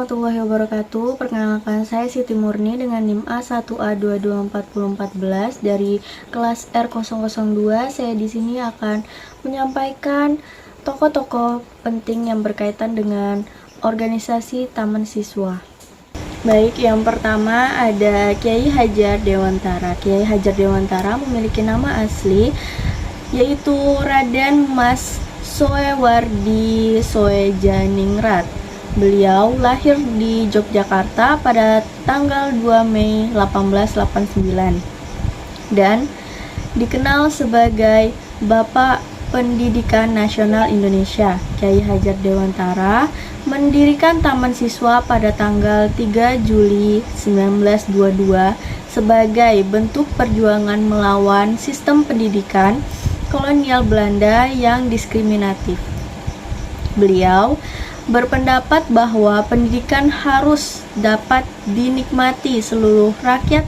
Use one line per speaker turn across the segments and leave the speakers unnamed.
warahmatullahi wabarakatuh. Perkenalkan, saya Siti Murni dengan NIM A1A224014 dari kelas R002. Saya di sini akan menyampaikan tokoh-tokoh penting yang berkaitan dengan organisasi Taman Siswa. Baik, yang pertama ada Kiai Hadjar Dewantara. Kiai Hadjar Dewantara memiliki nama asli yaitu Raden Mas Soewardi Soejaningrat. Beliau lahir di Yogyakarta pada tanggal 2 Mei 1889 dan dikenal sebagai Bapak Pendidikan Nasional Indonesia. Kiai Hadjar Dewantara mendirikan Taman Siswa pada tanggal 3 Juli 1922 sebagai bentuk perjuangan melawan sistem pendidikan kolonial Belanda yang diskriminatif. Beliau berpendapat bahwa pendidikan harus dapat dinikmati seluruh rakyat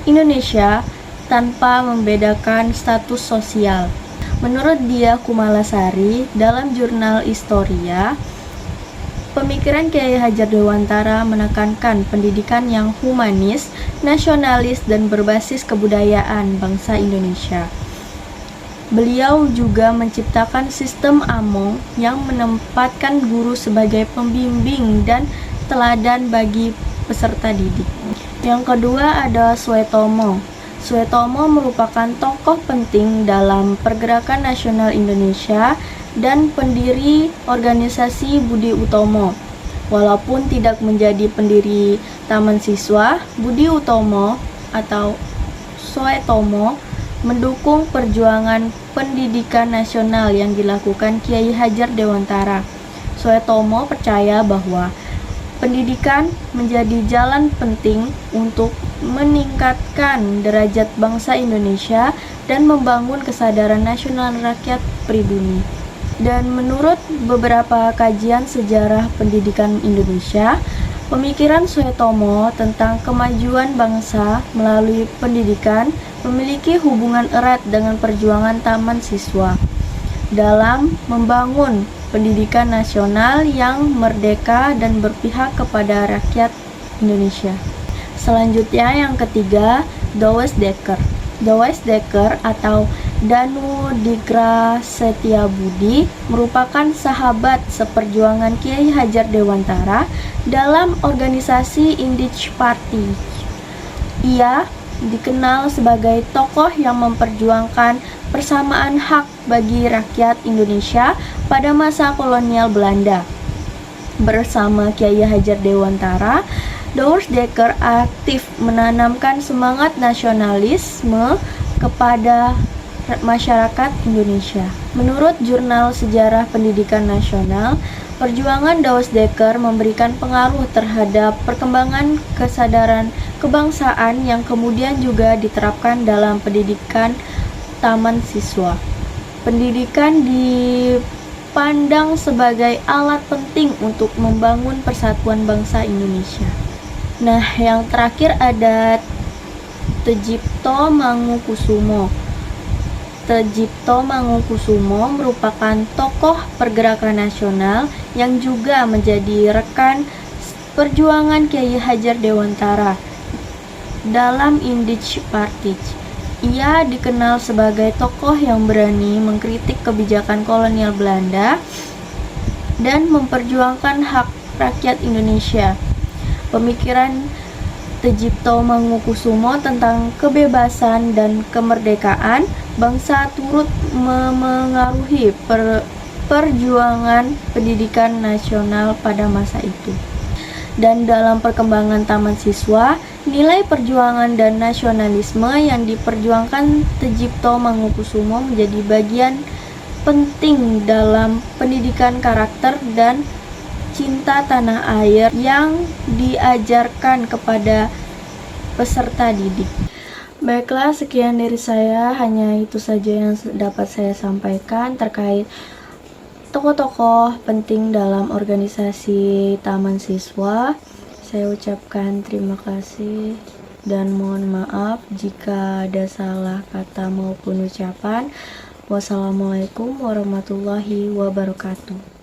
Indonesia tanpa membedakan status sosial. Menurut Dia Kumalasari, dalam jurnal Historia, pemikiran Kiai Hadjar Dewantara menekankan pendidikan yang humanis, nasionalis, dan berbasis kebudayaan bangsa Indonesia. Beliau juga menciptakan sistem AMO yang menempatkan guru sebagai pembimbing dan teladan bagi peserta didik. Yang kedua ada Suetomo. Suetomo merupakan tokoh penting dalam pergerakan nasional Indonesia dan pendiri organisasi Budi Utomo. Walaupun tidak menjadi pendiri Taman Siswa, Budi Utomo atau Suetomo mendukung perjuangan pendidikan nasional yang dilakukan Kiai Hadjar Dewantara. Suetomo percaya bahwa pendidikan menjadi jalan penting untuk meningkatkan derajat bangsa Indonesia dan membangun kesadaran nasional rakyat pribumi. Dan menurut beberapa kajian sejarah pendidikan Indonesia, pemikiran Suetomo tentang kemajuan bangsa melalui pendidikan memiliki hubungan erat dengan perjuangan Taman Siswa dalam membangun pendidikan nasional yang merdeka dan berpihak kepada rakyat Indonesia. Selanjutnya yang ketiga, Douwes Dekker. Douwes Dekker atau Danu Digra Setiabudi merupakan sahabat seperjuangan Kiai Hadjar Dewantara dalam organisasi Indich Party. Ia dikenal sebagai tokoh yang memperjuangkan persamaan hak bagi rakyat Indonesia pada masa kolonial Belanda. Bersama Kiai Hadjar Dewantara, Douwes Dekker aktif menanamkan semangat nasionalisme kepada masyarakat Indonesia. Menurut Jurnal Sejarah Pendidikan Nasional, perjuangan Douwes Dekker memberikan pengaruh terhadap perkembangan kesadaran kebangsaan yang kemudian juga diterapkan dalam pendidikan Taman Siswa. Pendidikan dipandang sebagai alat penting untuk membangun persatuan bangsa Indonesia. Nah, yang terakhir ada Tejipto Mangunkusumo. Tejipto Mangunkusumo merupakan tokoh pergerakan nasional yang juga menjadi rekan perjuangan Kiai Hadjar Dewantara dalam Indich Party. Ia dikenal sebagai tokoh yang berani mengkritik kebijakan kolonial Belanda dan memperjuangkan hak rakyat Indonesia. Pemikiran Tejipto Mangunkusumo tentang kebebasan dan kemerdekaan bangsa turut memengaruhi perjuangan pendidikan nasional pada masa itu. Dan dalam perkembangan Taman Siswa, nilai perjuangan dan nasionalisme yang diperjuangkan Tejipto Mangunkusumo menjadi bagian penting dalam pendidikan karakter dan cinta tanah air yang diajarkan kepada peserta didik. Baiklah, sekian dari saya. Hanya itu saja yang dapat saya sampaikan terkait tokoh-tokoh penting dalam organisasi Taman Siswa. Saya ucapkan terima kasih dan mohon maaf jika ada salah kata maupun ucapan. Wassalamualaikum warahmatullahi wabarakatuh.